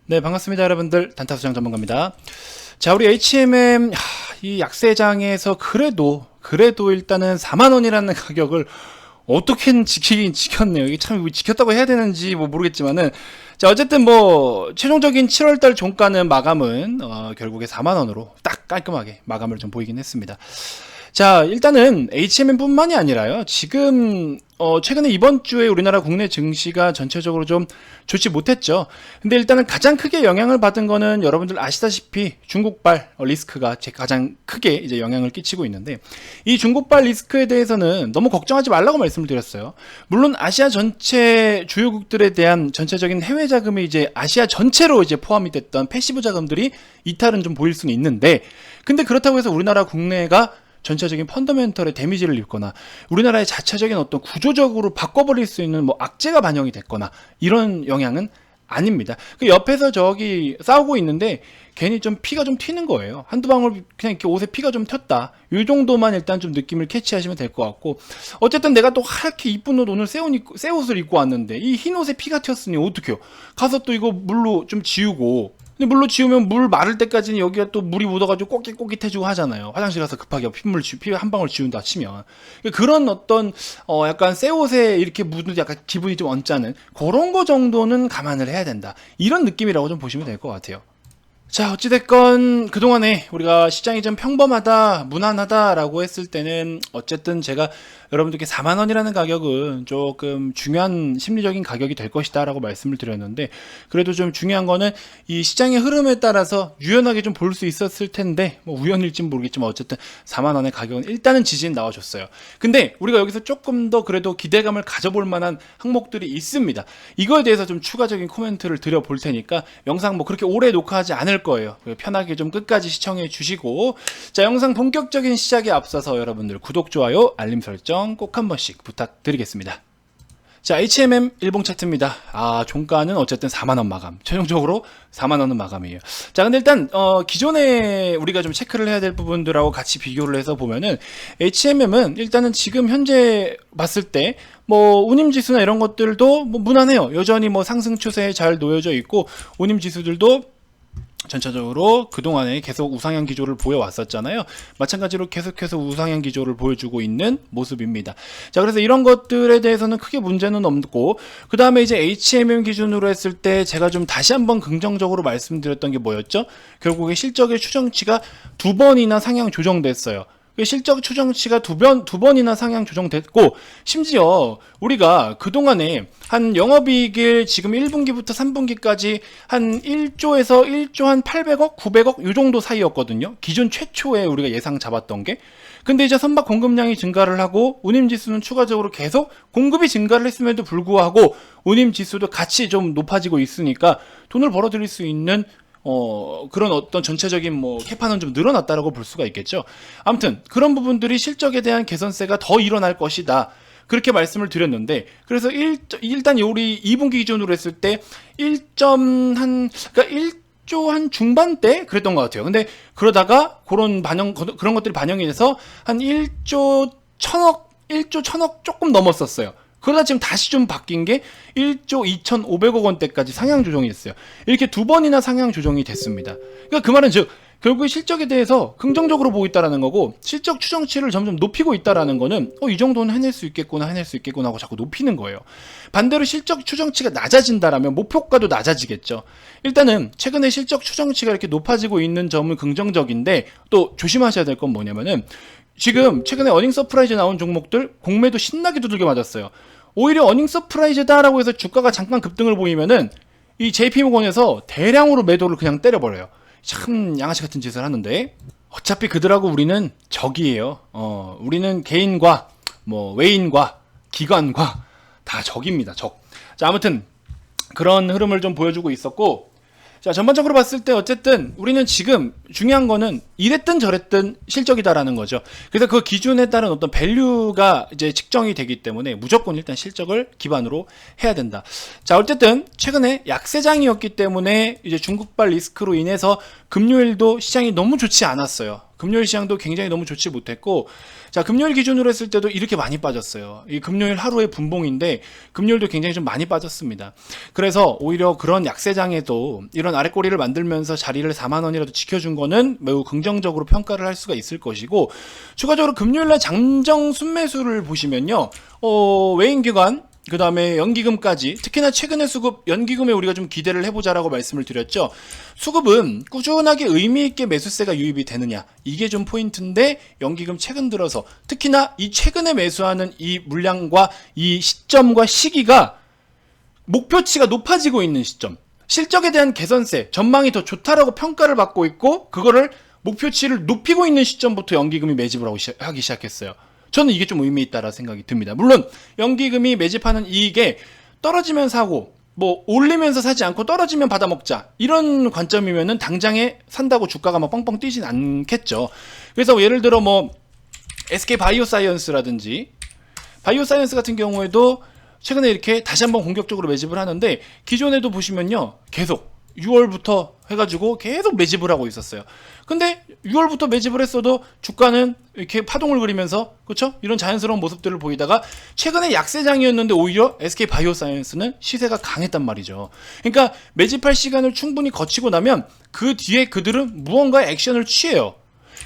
네, 반갑습니다, 여러분들. 단타수장 전문가입니다. 자, 우리 HMM, 이 약세장에서 그래도 일단은 4만원이라는 가격을 어떻게든 지키긴 지켰네요. 이게 참 지켰다고 해야 되는지 모르겠지만은, 자, 어쨌든 최종적인 7월달 종가는 마감은, 결국에 4만원으로 딱 깔끔하게 마감을 좀 보이긴 했습니다. 자, 일단은 HMM 뿐만이 아니라요. 지금 최근에 이번 주에 우리나라 국내 증시가 전체적으로 좀 좋지 못했죠. 근데 일단은 가장 크게 영향을 받은 거는 여러분들 아시다시피 중국발 리스크가 가장 크게 이제 영향을 끼치고 있는데, 이 중국발 리스크에 대해서는 너무 걱정하지 말라고 말씀을 드렸어요. 물론 아시아 전체 주요국들에 대한 전체적인 해외 자금이 이제 아시아 전체로 이제 포함이 됐던 패시브 자금들이 이탈은 좀 보일 수는 있는데, 근데 그렇다고 해서 우리나라 국내가 전체적인 펀더멘털에 데미지를 입거나 우리나라의 자체적인 어떤 구조적으로 바꿔버릴 수 있는 악재가 반영이 됐거나 이런 영향은 아닙니다. 그 옆에서 저기 싸우고 있는데 괜히 좀 피가 좀 튀는 거예요. 한두 방울 그냥 이렇게 옷에 피가 좀 튀었다. 이 정도만 일단 좀 느낌을 캐치하시면 될 것 같고, 어쨌든 내가 또 하얗게 이쁜 옷 오늘 새 옷을 입고 왔는데 이 흰 옷에 피가 튀었으니 어떡해요? 가서 또 이거 물로 좀 지우고, 근데 물로 지우면 물 마를 때까지는 여기가 또 물이 묻어가지고 꼬깃꼬깃해지고 하잖아요. 화장실 가서 급하게 피 한 방울 지운다 치면. 그런 어떤 약간 새 옷에 이렇게 묻은 약간 기분이 좀 언짢은 그런 거 정도는 감안을 해야 된다, 이런 느낌이라고 좀 보시면 될 것 같아요. 자, 어찌됐건 그동안에 우리가 시장이 좀 평범하다, 무난하다라고 했을 때는 어쨌든 제가 여러분들께 4만원이라는 가격은 조금 중요한 심리적인 가격이 될 것이다 라고 말씀을 드렸는데, 그래도 좀 중요한 거는 이 시장의 흐름에 따라서 유연하게 좀 볼 수 있었을 텐데, 우연일지는 모르겠지만 어쨌든 4만원의 가격은 일단은 지지는 나와줬어요. 근데 우리가 여기서 조금 더 그래도 기대감을 가져볼 만한 항목들이 있습니다. 이거에 대해서 좀 추가적인 코멘트를 드려볼 테니까 영상 그렇게 오래 녹화하지 않을 거예요. 편하게 좀 끝까지 시청해 주시고, 자, 영상 본격적인 시작에 앞서서 여러분들 구독, 좋아요, 알림 설정 꼭 한 번씩 부탁드리겠습니다. 자, HMM 일봉 차트입니다. 종가는 어쨌든 4만원 마감. 최종적으로 4만원은 마감이에요. 자, 근데 일단, 기존에 우리가 좀 체크를 해야 될 부분들하고 같이 비교를 해서 보면은, HMM은 일단은 지금 현재 봤을 때, 운임지수나 이런 것들도 무난해요. 여전히 상승 추세에 잘 놓여져 있고, 운임지수들도 전체적으로 그동안에 계속 우상향 기조를 보여왔었잖아요. 마찬가지로 계속해서 우상향 기조를 보여주고 있는 모습입니다. 자, 그래서 이런 것들에 대해서는 크게 문제는 없고, 그 다음에 이제 HMM 기준으로 했을 때 제가 좀 다시 한번 긍정적으로 말씀드렸던 게 뭐였죠? 결국에 실적의 추정치가 2번이나 상향 조정됐어요. 실적 추정치가 두 번이나 상향 조정됐고, 심지어 우리가 그동안에 한 영업이익을 지금 1분기부터 3분기까지 한 1조에서 1조 한 800억, 900억 요 정도 사이였거든요. 기존 최초에 우리가 예상 잡았던 게. 근데 이제 선박 공급량이 증가를 하고 운임지수는 추가적으로 계속 공급이 증가를 했음에도 불구하고 운임지수도 같이 좀 높아지고 있으니까 돈을 벌어들일 수 있는 그런 어떤 전체적인 캐파는 좀 늘어났다라고 볼 수가 있겠죠. 아무튼 그런 부분들이 실적에 대한 개선세가 더 일어날 것이다, 그렇게 말씀을 드렸는데, 그래서 일단 우리 2분기 기준으로 했을 때 1조 한 중반대 그랬던 것 같아요. 근데 그러다가 그런 것들이 반영이 돼서 한 1조 1000억 조금 넘었었어요. 그러다 지금 다시 좀 바뀐 게 1조 2,500억 원대까지 상향 조정이 됐어요. 이렇게 2번이나 상향 조정이 됐습니다. 그러니까 그 말은 결국에 실적에 대해서 긍정적으로 보고 있다라는 거고, 실적 추정치를 점점 높이고 있다라는 거는 이 정도는 해낼 수 있겠구나 하고 자꾸 높이는 거예요. 반대로 실적 추정치가 낮아진다라면 목표가도 낮아지겠죠. 일단은 최근에 실적 추정치가 이렇게 높아지고 있는 점은 긍정적인데, 또 조심하셔야 될 건 뭐냐면은, 지금 최근에 어닝 서프라이즈 나온 종목들 공매도 신나게 두들겨 맞았어요. 오히려 어닝 서프라이즈다라고 해서 주가가 잠깐 급등을 보이면은 이 JP모건에서 대량으로 매도를 그냥 때려버려요. 참 양아치 같은 짓을 하는데, 어차피 그들하고 우리는 적이에요. 우리는 개인과 외인과 기관과 다 적입니다. 적. 자, 아무튼 그런 흐름을 좀 보여주고 있었고, 자, 전반적으로 봤을 때 어쨌든 우리는 지금 중요한 거는 이랬든 저랬든 실적이다라는 거죠. 그래서 그 기준에 따른 어떤 밸류가 이제 측정이 되기 때문에 무조건 일단 실적을 기반으로 해야 된다. 자, 어쨌든 최근에 약세장이었기 때문에 이제 중국발 리스크로 인해서 금요일도 시장이 너무 좋지 않았어요. 금요일 시장도 굉장히 너무 좋지 못했고, 자, 금요일 기준으로 했을 때도 이렇게 많이 빠졌어요. 이 금요일 하루의 분봉인데 금요일도 굉장히 좀 많이 빠졌습니다. 그래서 오히려 그런 약세장에도 이런 아랫꼬리를 만들면서 자리를 4만 원이라도 지켜준 거는 매우 긍정적으로 평가를 할 수가 있을 것이고, 추가적으로 금요일날 장정 순매수를 보시면요, 외인기관, 그 다음에 연기금까지, 특히나 최근의 수급, 연기금에 우리가 좀 기대를 해보자라고 말씀을 드렸죠. 수급은 꾸준하게 의미있게 매수세가 유입이 되느냐, 이게 좀 포인트인데, 연기금 최근 들어서 특히나 이 최근에 매수하는 이 물량과 이 시점과 시기가 목표치가 높아지고 있는 시점, 실적에 대한 개선세, 전망이 더 좋다라고 평가를 받고 있고, 그거를 목표치를 높이고 있는 시점부터 연기금이 매집을 하기 시작했어요. 저는 이게 좀 의미 있다라 생각이 듭니다. 물론 연기금이 매집하는 이익에 떨어지면 사고, 뭐 올리면서 사지 않고 떨어지면 받아먹자, 이런 관점이면은 당장에 산다고 주가가 막 뻥뻥 뛰진 않겠죠. 그래서 예를 들어 뭐 SK 바이오사이언스라든지, 바이오사이언스 같은 경우에도 최근에 이렇게 다시 한번 공격적으로 매집을 하는데, 기존에도 보시면요, 계속 6월부터 해가지고 계속 매집을 하고 있었어요. 근데 6월부터 매집을 했어도 주가는 이렇게 파동을 그리면서, 그렇죠? 이런 자연스러운 모습들을 보이다가 최근에 약세장이었는데 오히려 SK 바이오사이언스는 시세가 강했단 말이죠. 그러니까 매집할 시간을 충분히 거치고 나면 그 뒤에 그들은 무언가 액션을 취해요.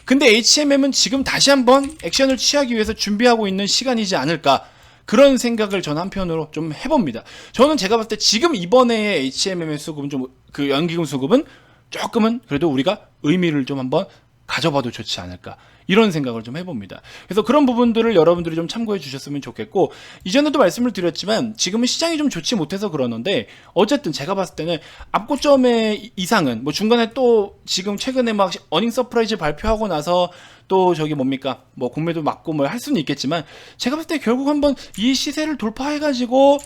근데 HMM은 지금 다시 한번 액션을 취하기 위해서 준비하고 있는 시간이지 않을까, 그런 생각을 저는 한편으로 좀 해봅니다. 저는 제가 봤을 때 지금 이번에 HMM의 수급은 좀, 그 연기금 수급은 조금은 그래도 우리가 의미를 좀 한번 가져봐도 좋지 않을까, 이런 생각을 좀 해봅니다. 그래서 그런 부분들을 여러분들이 좀 참고해 주셨으면 좋겠고, 이전에도 말씀을 드렸지만 지금은 시장이 좀 좋지 못해서 그러는데, 어쨌든 제가 봤을 때는 앞고점의 이상은, 뭐 중간에 또 지금 최근에 막 어닝 서프라이즈 발표하고 나서 또 저기 뭡니까, 뭐 공매도 맞고 뭐 할 수는 있겠지만, 제가 봤을 때 결국 한번 이 시세를 돌파해가지고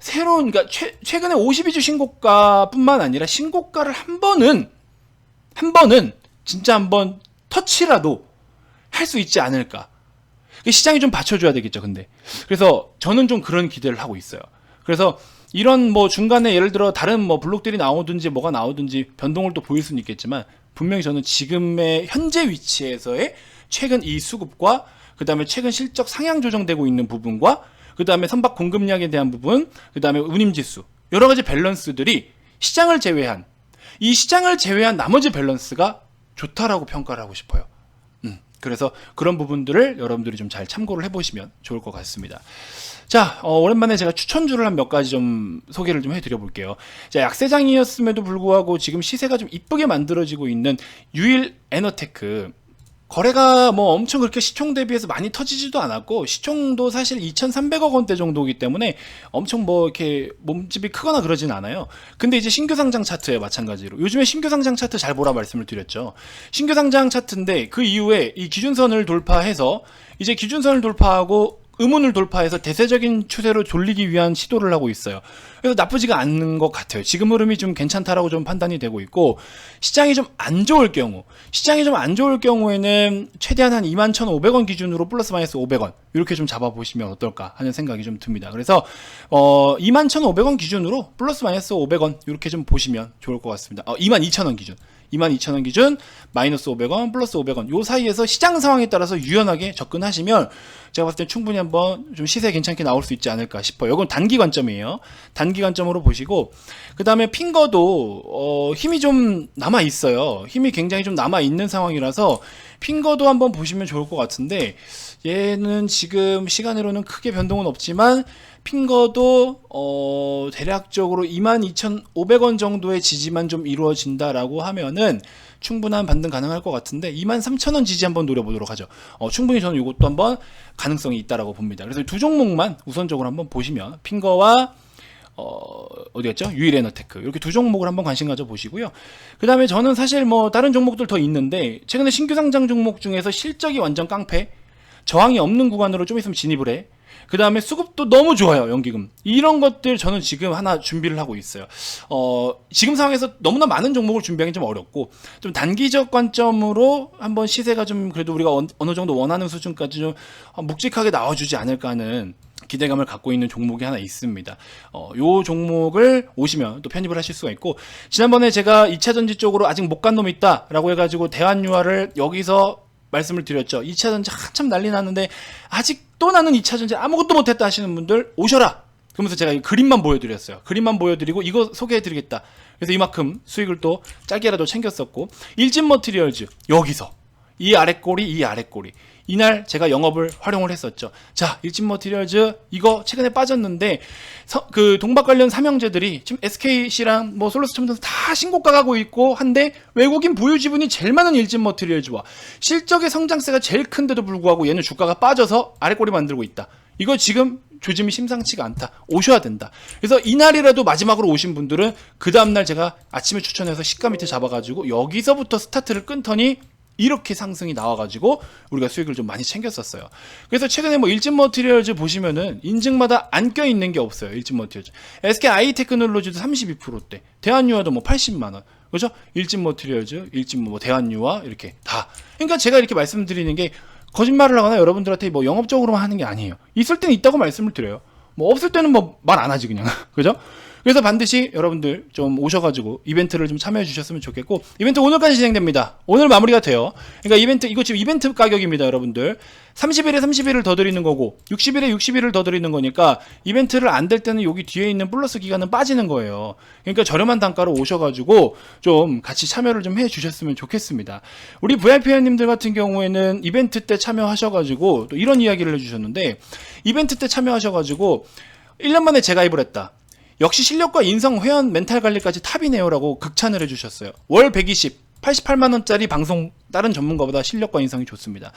새로운, 그러니까 최근에 52주 신고가뿐만 아니라 신고가를 한 번은 진짜 한번 터치라도 할 수 있지 않을까. 시장이 좀 받쳐줘야 되겠죠, 근데. 그래서 저는 좀 그런 기대를 하고 있어요. 그래서 이런 뭐 중간에 예를 들어 다른 뭐 블록들이 나오든지 뭐가 나오든지 변동을 또 보일 수는 있겠지만, 분명히 저는 지금의 현재 위치에서의 최근 이 수급과, 그 다음에 최근 실적 상향 조정되고 있는 부분과, 그 다음에 선박 공급량에 대한 부분, 그 다음에 운임지수, 여러 가지 밸런스들이 시장을 제외한, 이 시장을 제외한 나머지 밸런스가 좋다라고 평가를 하고 싶어요. 그래서 그런 부분들을 여러분들이 좀 잘 참고를 해보시면 좋을 것 같습니다. 자, 오랜만에 제가 추천주를 한 몇 가지 좀 소개를 좀 해드려 볼게요. 자, 약세장이었음에도 불구하고 지금 시세가 좀 이쁘게 만들어지고 있는 유일 에너테크. 거래가 뭐 엄청 그렇게 시총 대비해서 많이 터지지도 않았고, 시총도 사실 2,300억 원대 정도이기 때문에 엄청 뭐 이렇게 몸집이 크거나 그러진 않아요. 근데 이제 신규 상장 차트에 마찬가지로 요즘에 신규 상장 차트 잘 보라 말씀을 드렸죠. 신규 상장 차트인데 그 이후에 이 기준선을 돌파해서, 이제 기준선을 돌파하고 의문을 돌파해서 대세적인 추세로 돌리기 위한 시도를 하고 있어요. 그래서 나쁘지가 않는 것 같아요. 지금 흐름이 좀 괜찮다라고 좀 판단이 되고 있고, 시장이 좀 안 좋을 경우에는 최대한 한 21,500원 기준으로 플러스 마이너스 500원 이렇게 좀 잡아보시면 어떨까 하는 생각이 좀 듭니다. 그래서 21,500원 기준으로 플러스 마이너스 500원 이렇게 좀 보시면 좋을 것 같습니다. 22,000원 기준, 22,000원 기준, 마이너스 500원, 플러스 500원, 요 사이에서 시장 상황에 따라서 유연하게 접근하시면 제가 봤을 때 충분히 한번 좀 시세 괜찮게 나올 수 있지 않을까 싶어요. 이건 단기 관점이에요. 단기 관점으로 보시고, 그 다음에 핑거도 힘이 좀 남아 있어요. 힘이 굉장히 좀 남아 있는 상황이라서 핑거도 한번 보시면 좋을 것 같은데, 얘는 지금 시간으로는 크게 변동은 없지만 핑거도 대략적으로 22,500원 정도의 지지만 좀 이루어진다라고 하면은 충분한 반등 가능할 것 같은데, 23,000원 지지 한번 노려보도록 하죠. 충분히 저는 이것도 한번 가능성이 있다라고 봅니다. 그래서 두 종목만 우선적으로 한번 보시면, 핑거와 어디였죠? 유일에너테크, 이렇게 두 종목을 한번 관심 가져 보시고요. 그 다음에 저는 사실 뭐 다른 종목들 더 있는데, 최근에 신규 상장 종목 중에서 실적이 완전 깡패, 저항이 없는 구간으로 좀 있으면 진입을 해. 그 다음에 수급도 너무 좋아요, 연기금. 이런 것들 저는 지금 하나 준비를 하고 있어요. 지금 상황에서 너무나 많은 종목을 준비하기 좀 어렵고, 좀 단기적 관점으로 한번 시세가 좀 그래도 우리가 어느 정도 원하는 수준까지 좀 묵직하게 나와주지 않을까 하는 기대감을 갖고 있는 종목이 하나 있습니다. 요 종목을 오시면 또 편입을 하실 수가 있고, 지난번에 제가 2차전지 쪽으로 아직 못 간 놈이 있다라고 해가지고 대한유화를 여기서 말씀을 드렸죠. 2차전지 한참 난리 났는데 아직도 나는 2차전지 아무것도 못했다 하시는 분들 오셔라. 그러면서 제가 이 그림만 보여드렸어요. 그림만 보여드리고 이거 소개해드리겠다. 그래서 이만큼 수익을 또 짧게라도 챙겼었고, 일진 머티리얼즈 여기서 이 아랫꼬리 이 아랫꼬리 이날 제가 영업을 활용을 했었죠. 자, 일진 머티리얼즈 이거 최근에 빠졌는데 그 동박 관련 삼형제들이 지금 SKC랑 뭐 솔루스첨단 다 신고가 가고 있고 한데 외국인 보유 지분이 제일 많은 일진 머티리얼즈와 실적의 성장세가 제일 큰데도 불구하고 얘는 주가가 빠져서 아랫꼬리 만들고 있다. 이거 지금 조짐이 심상치가 않다. 오셔야 된다. 그래서 이날이라도 마지막으로 오신 분들은 그 다음날 제가 아침에 추천해서 시가 밑에 잡아가지고 여기서부터 스타트를 끊더니 이렇게 상승이 나와가지고 우리가 수익을 좀 많이 챙겼었어요. 그래서 최근에 뭐 일진 머티리얼즈 보시면은 인증마다 안 껴있는 게 없어요. 일진 머티리얼즈. SK 아이테크놀로지도 32%대, 대한유화도 뭐 80만원. 그죠? 일진 머티리얼즈, 일진 뭐 대한유화 이렇게 다. 그러니까 제가 이렇게 말씀드리는 게 거짓말을 하거나 여러분들한테 뭐 영업적으로만 하는 게 아니에요. 있을 때는 있다고 말씀을 드려요. 뭐 없을 때는 뭐 말 안 하지 그냥. 그죠? 그래서 반드시 여러분들 좀 오셔가지고 이벤트를 좀 참여해 주셨으면 좋겠고, 이벤트 오늘까지 진행됩니다. 오늘 마무리가 돼요. 그러니까 이벤트, 이거 지금 이벤트 가격입니다, 여러분들. 30일에 30일을 더 드리는 거고 60일에 60일을 더 드리는 거니까 이벤트를 안 될 때는 여기 뒤에 있는 플러스 기간은 빠지는 거예요. 그러니까 저렴한 단가로 오셔가지고 좀 같이 참여를 좀 해 주셨으면 좋겠습니다. 우리 VIP 회원님들 같은 경우에는 이벤트 때 참여하셔가지고 또 이런 이야기를 해주셨는데, 이벤트 때 참여하셔가지고 1년 만에 재가입을 했다. 역시 실력과 인성, 회원, 멘탈 관리까지 탑이네요라고 극찬을 해주셨어요. 월 120, 88만원짜리 방송 다른 전문가보다 실력과 인성이 좋습니다.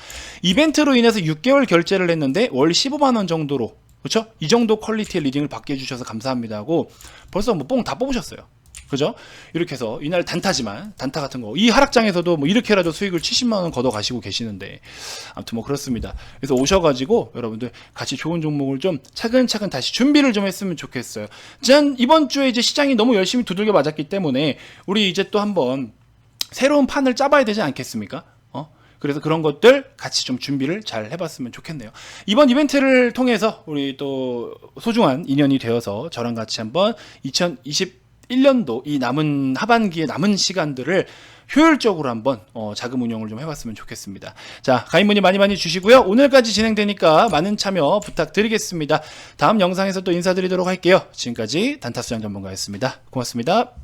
이벤트로 인해서 6개월 결제를 했는데 월 15만원 정도로, 그렇죠? 이 정도 퀄리티의 리딩을 받게 해주셔서 감사합니다 하고 벌써 뭐 뽕 다 뽑으셨어요. 그죠? 이렇게 해서 이날 단타지만, 단타 같은 거 이 하락장에서도 뭐 이렇게라도 수익을 70만원 걷어 가시고 계시는데, 아무튼 뭐 그렇습니다. 그래서 오셔가지고 여러분들 같이 좋은 종목을 좀 차근차근 다시 준비를 좀 했으면 좋겠어요. 전 이번 주에 이제 시장이 너무 열심히 두들겨 맞았기 때문에 우리 이제 또 한번 새로운 판을 짜봐야 되지 않겠습니까? 그래서 그런 것들 같이 좀 준비를 잘 해봤으면 좋겠네요. 이번 이벤트를 통해서 우리 또 소중한 인연이 되어서 저랑 같이 한번 2021년도 이 남은 하반기의 남은 시간들을 효율적으로 한번 자금 운용을 좀 해봤으면 좋겠습니다. 자, 가입 문의 많이 주시고요. 오늘까지 진행되니까 많은 참여 부탁드리겠습니다. 다음 영상에서 또 인사드리도록 할게요. 지금까지 단타수장 전문가였습니다. 고맙습니다.